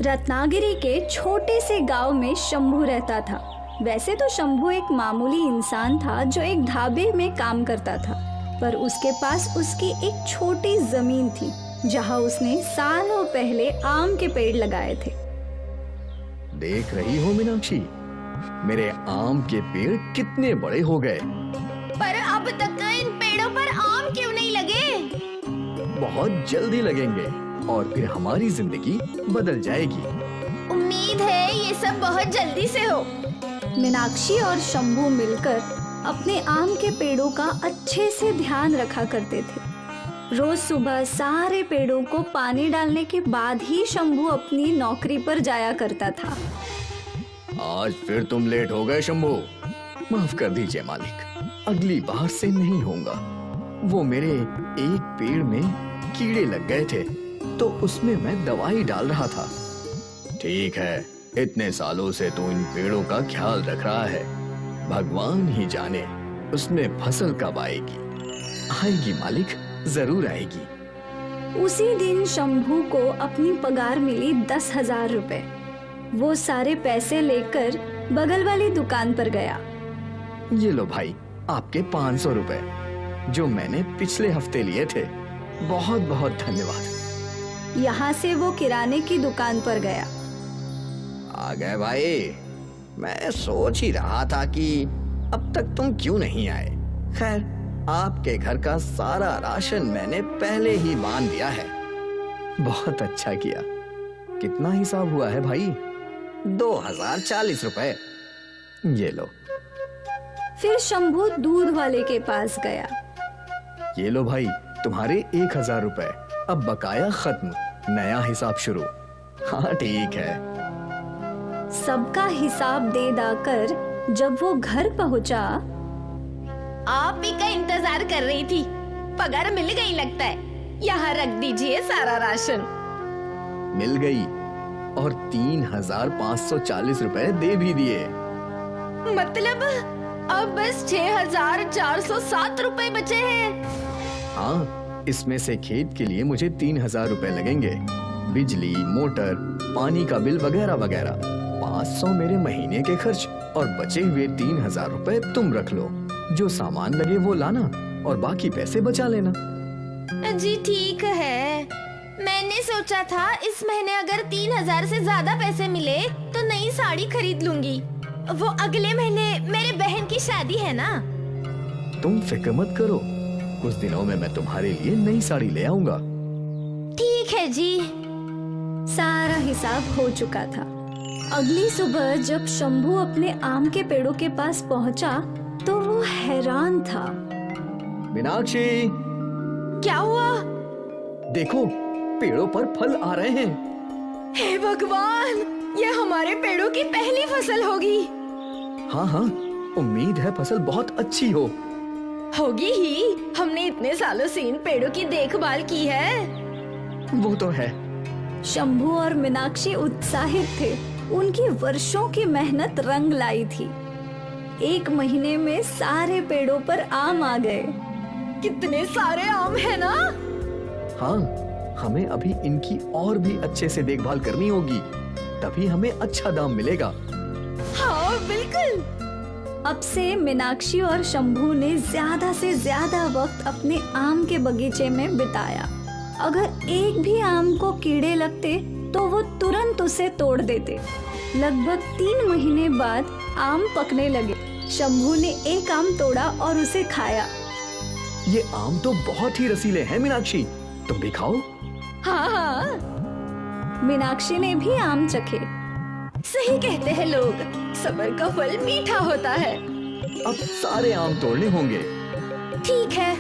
रत्नागिरी के छोटे से गांव में शंभू रहता था। वैसे तो शंभू एक मामूली इंसान था जो एक ढाबे में काम करता था, पर उसके पास उसकी एक छोटी जमीन थी जहां उसने सालों पहले आम के पेड़ लगाए थे। देख रही हो मीनाक्षी, मेरे आम के पेड़ कितने बड़े हो गए। पर अब तक इन पेड़ों पर आम क्यों नहीं लगे? बहुत जल्दी लगेंगे और फिर हमारी जिंदगी बदल जाएगी। उम्मीद है ये सब बहुत जल्दी से हो। मीनाक्षी और शंभू मिलकर अपने आम के पेड़ों का अच्छे से ध्यान रखा करते थे। रोज सुबह सारे पेड़ों को पानी डालने के बाद ही शंभू अपनी नौकरी पर जाया करता था। आज फिर तुम लेट हो गए शंभू, माफ कर दीजिए मालिक, अगली बार से नहीं होगा। वो मेरे एक पेड़ में कीड़े लग गए थे तो उसमें मैं दवाई डाल रहा था। ठीक है, इतने सालों से तू इन पेड़ों का ख्याल रख रहा है, भगवान ही जाने उसमें फसल कब आएगी। आएगी मालिक, जरूर आएगी। उसी दिन शंभू को अपनी पगार मिली 10,000 रुपए। वो सारे पैसे लेकर बगल वाली दुकान पर गया। ये लो भाई, आपके 500 रुपए जो मैंने पिछले हफ्ते लिए थे। बहुत बहुत धन्यवाद। यहाँ से वो किराने की दुकान पर गया। आ गए भाई, मैं सोच ही रहा था कि अब तक तुम क्यों नहीं आए। खैर, आपके घर का सारा राशन मैंने पहले ही बांध दिया है। बहुत अच्छा किया। कितना हिसाब हुआ है भाई? 2040 रुपए। ये लो। फिर शंभू दूध वाले के पास गया। ये लो भाई, तुम्हारे 1000 रुपए। अब बकाया खत्म, नया हिसाब शुरू। हाँ ठीक है। सबका हिसाब दे दाकर जब वो घर पहुंचा, आप ही का इंतजार कर रही थी। पगार मिल गई लगता है। यहाँ रख दीजिए सारा राशन। मिल गई और 3540 रुपए दे भी दिए। मतलब अब बस 6407 रुपए बचे हैं। हाँ, इसमें से खेत के लिए मुझे 3000 रुपए लगेंगे। बिजली, मोटर, पानी का बिल वगैरह वगैरह। 500 मेरे महीने के खर्च और बचे हुए 3000 रुपए तुम रख लो। जो सामान लगे वो लाना और बाकी पैसे बचा लेना। जी ठीक है। मैंने सोचा था इस महीने अगर 3000 से ज्यादा पैसे मिले तो नई साड़ी खरीद लूंगी। वो अगले महीने मेरे बहन की शादी है ना। तुम फिक्र मत करो, कुछ दिनों में मैं तुम्हारे लिए नई साड़ी ले आऊंगा। ठीक है जी। सारा हिसाब हो चुका था। अगली सुबह जब शंभू अपने आम के पेड़ों के पास पहुंचा तो वो हैरान था। मीनाक्षी, क्या हुआ? देखो, पेड़ों पर फल आ रहे हैं। हे भगवान, ये हमारे पेड़ों की पहली फसल होगी। हाँ हाँ, उम्मीद है फसल बहुत अच्छी होगी ही। हमने इतने सालों से इन पेड़ों की देखभाल की है। वो तो है। शंभू और मीनाक्षी उत्साहित थे। उनकी वर्षों की मेहनत रंग लाई थी। 1 महीने में सारे पेड़ों पर आम आ गए। कितने सारे आम है ना? हाँ, हमें अभी इनकी और भी अच्छे से देखभाल करनी होगी, तभी हमें अच्छा दाम मिलेगा। हाँ बिल्कुल। अब से मीनाक्षी और शंभू ने ज्यादा से ज्यादा वक्त अपने आम के बगीचे में बिताया। अगर एक भी आम को कीड़े लगते तो वो तुरंत उसे तोड़ देते। लगभग 3 महीने बाद आम पकने लगे। शंभू ने एक आम तोड़ा और उसे खाया। ये आम तो बहुत ही रसीले हैं मीनाक्षी, तुम भी खाओ। हाँ हाँ। मीनाक्षी ने भी आम चखे। सही कहते हैं लोग, सब्र का फल मीठा होता है। अब सारे आम तोड़ने होंगे। ठीक है।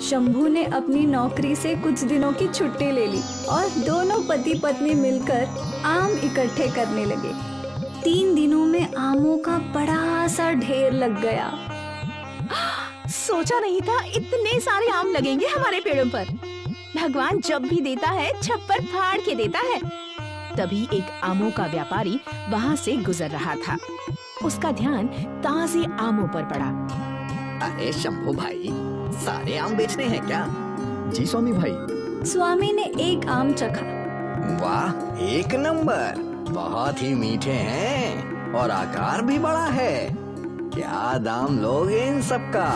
शंभू ने अपनी नौकरी से कुछ दिनों की छुट्टी ले ली और दोनों पति पत्नी मिलकर आम इकट्ठे करने लगे। 3 दिनों में आमों का बड़ा सा ढेर लग गया। सोचा नहीं था इतने सारे आम लगेंगे हमारे पेड़ों पर। भगवान जब भी देता है छप्पर फाड़ के देता है। तभी एक आमों का व्यापारी वहाँ से गुजर रहा था। उसका ध्यान ताजे आमों पर पड़ा। अरे शंभू भाई, सारे आम बेचने हैं क्या? जी स्वामी भाई। स्वामी ने एक आम चखा वाह, एक नंबर। बहुत ही मीठे हैं और आकार भी बड़ा है। क्या दाम लोगे इन सब का?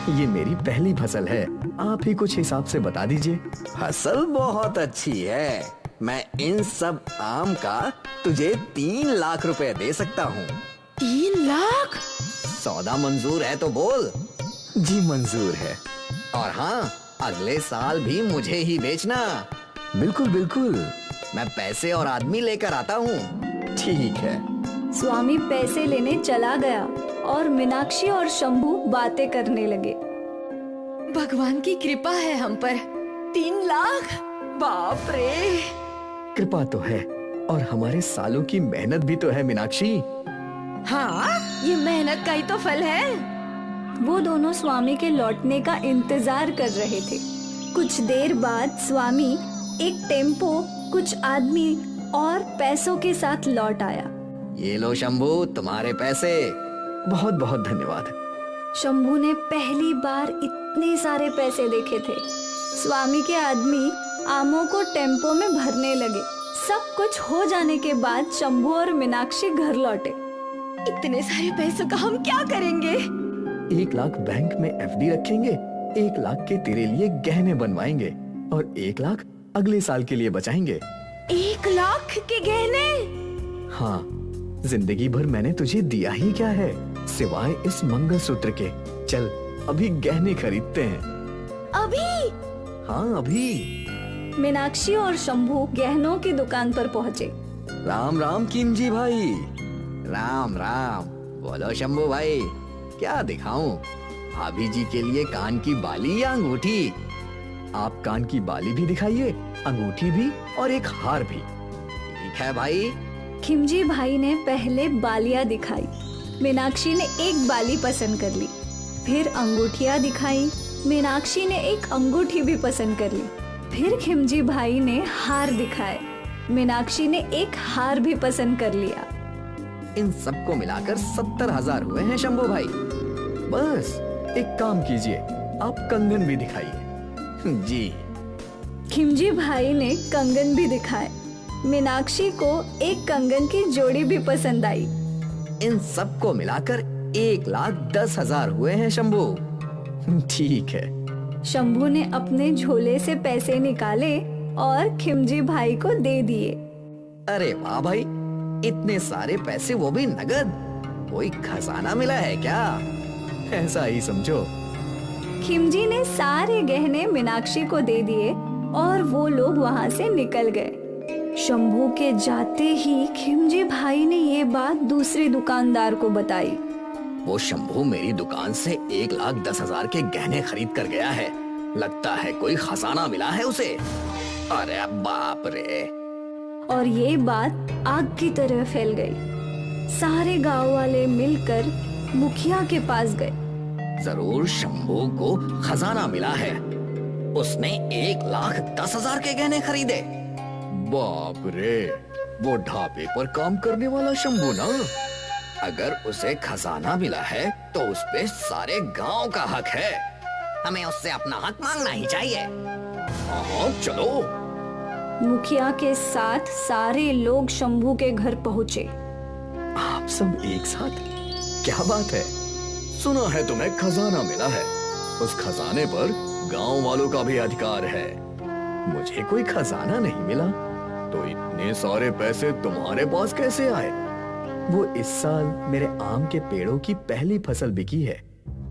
ये मेरी पहली फसल है, आप ही कुछ हिसाब से बता दीजिए। फसल बहुत अच्छी है, मैं इन सब आम का तुझे 3 लाख रुपए दे सकता हूँ। 3 लाख? सौदा मंजूर है तो बोल। जी मंजूर है। और हाँ, अगले साल भी मुझे ही बेचना। बिल्कुल बिल्कुल, मैं पैसे और आदमी लेकर आता हूँ। ठीक है। स्वामी पैसे लेने चला गया और मीनाक्षी और शंभू बातें करने लगे। भगवान की कृपा है हम पर। 3 लाख? बाप रे। कृपा तो है और हमारे सालों की मेहनत भी तो है मीनाक्षी। हाँ, ये मेहनत का ही तो फल है। वो दोनों स्वामी के लौटने का इंतजार कर रहे थे। कुछ देर बाद स्वामी एक टेम्पो, कुछ आदमी और पैसों के साथ लौट आया। ये लो शंभू, तुम्हारे पैसे। बहुत बहुत धन्यवाद। शंभू ने पहली बार इतने सारे पैसे देखे थे। स्वामी के आदमी आमों को टेम्पो में भरने लगे। सब कुछ हो जाने के बाद शंभू और मीनाक्षी घर लौटे। इतने सारे पैसों का हम क्या करेंगे? 1 लाख बैंक में FD रखेंगे, 1 लाख के तेरे लिए गहने बनवाएंगे और 1 लाख अगले साल के लिए बचाएंगे। 1 लाख के गहने? हाँ, जिंदगी भर मैंने तुझे दिया ही क्या है सिवाय इस मंगलसूत्र के। चल अभी गहने खरीदते हैं। अभी? हाँ अभी। मीनाक्षी और शंभू गहनों की दुकान पर पहुँचे। राम राम किमजी भाई। राम राम। बोलो शंभू भाई, क्या दिखाऊं? भाभी जी के लिए कान की बाली या अंगूठी? आप कान की बाली भी दिखाइए, अंगूठी भी और एक हार भी। ठीक है भाई। खिमजी भाई ने पहले बालियां दिखाई। मीनाक्षी ने एक बाली पसंद कर ली। फिर अंगूठियां दिखाई। मीनाक्षी ने एक अंगूठी भी पसंद कर ली। फिर खिमजी भाई ने हार दिखाए। मीनाक्षी ने एक हार भी पसंद कर लिया। इन सबको मिलाकर 70,000 हुए हैं शंभू भाई। बस एक काम कीजिए, आप कंगन भी दिखाइए। जी। खिमजी भाई ने कंगन भी दिखाए। मीनाक्षी को एक कंगन की जोड़ी भी पसंद आई। इन सबको मिलाकर 1,10,000 हुए हैं शंभू। ठीक है। शंभू ने अपने झोले से पैसे निकाले और खिमजी भाई को दे दिए। अरे वाह भाई, इतने सारे पैसे, वो भी नगद। कोई खजाना मिला है क्या? ऐसा ही समझो। खिमजी ने सारे गहने मीनाक्षी को दे दिए और वो लोग वहाँ से निकल गए। शंभू के जाते ही खिमजी भाई ने ये बात दूसरे दुकानदार को बताई। वो शंभू मेरी दुकान से 1,10,000 के गहने खरीद कर गया है। लगता है कोई खजाना मिला है उसे। अरे बाप रे। और ये बात आग की तरह फैल गई। सारे गांव वाले मिलकर मुखिया के पास गए। जरूर शंभू को खजाना मिला है। उसने 1,10,000 के गहने खरीदे। बाप रे, वो ढाबे पर काम करने वाला शंभू ना। अगर उसे खजाना मिला है तो उस पे सारे गांव का हक है। हमें उससे अपना हक मांगना ही चाहिए। हाँ चलो। मुखिया के साथ सारे लोग शंभू के घर पहुँचे। आप सब एक साथ? क्या बात है? सुना है तुम्हें खजाना मिला है। उस खजाने पर गांव वालों का भी अधिकार है। मुझे कोई खजाना नहीं मिला, तो इतने सारे पैसे तुम्हारे पास कैसे आए? वो इस साल मेरे आम के पेड़ों की पहली फसल बिकी है।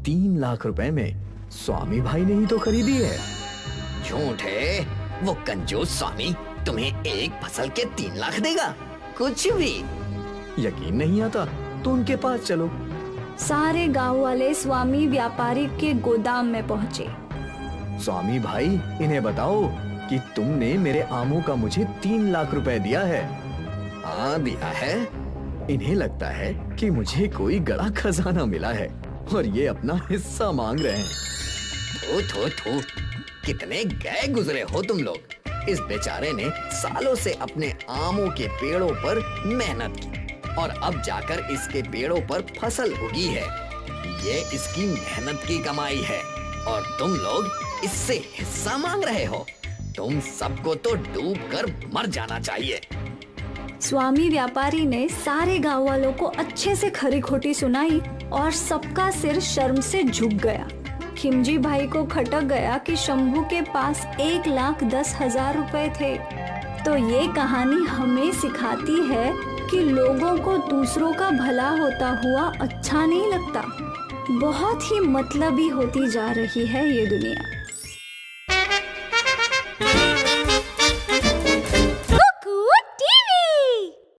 3 लाख रुपए में स्वामी भाई ने ही तो खरीदी है। झूठ है, वो कंजूस स्वामी तुम्हें एक फसल के 3 लाख देगा? कुछ भी। यकीन नहीं आता तो उनके पास चलो। सारे गांव वाले स्वामी व्यापारी के गोदाम में पहुँचे। स्वामी भाई, इन्हें बताओ कि तुमने मेरे आमों का मुझे 3 लाख रुपए दिया है। हाँ दिया है। इन्हें लगता है कि मुझे कोई गड़ा खजाना मिला है और ये अपना हिस्सा मांग रहे हैं। थू थू थू, कितने गए गुजरे हो तुम लोग। इस बेचारे ने सालों से अपने आमों के पेड़ों पर मेहनत की और अब जाकर इसके पेड़ों पर फसल उगी है। ये इसकी मेहनत की कमाई है और तुम लोग इससे हिस्सा मांग रहे हो। तुम सबको तो डूब कर मर जाना चाहिए। स्वामी व्यापारी ने सारे गांव वालों को अच्छे से खरी खोटी सुनाई और सबका सिर शर्म से झुक गया। खिमजी भाई को खटक गया कि शंभू के पास 1,10,000 रुपए थे। तो ये कहानी हमें सिखाती है कि लोगों को दूसरों का भला होता हुआ अच्छा नहीं लगता। बहुत ही मतलबी होती जा रही है ये दुनिया।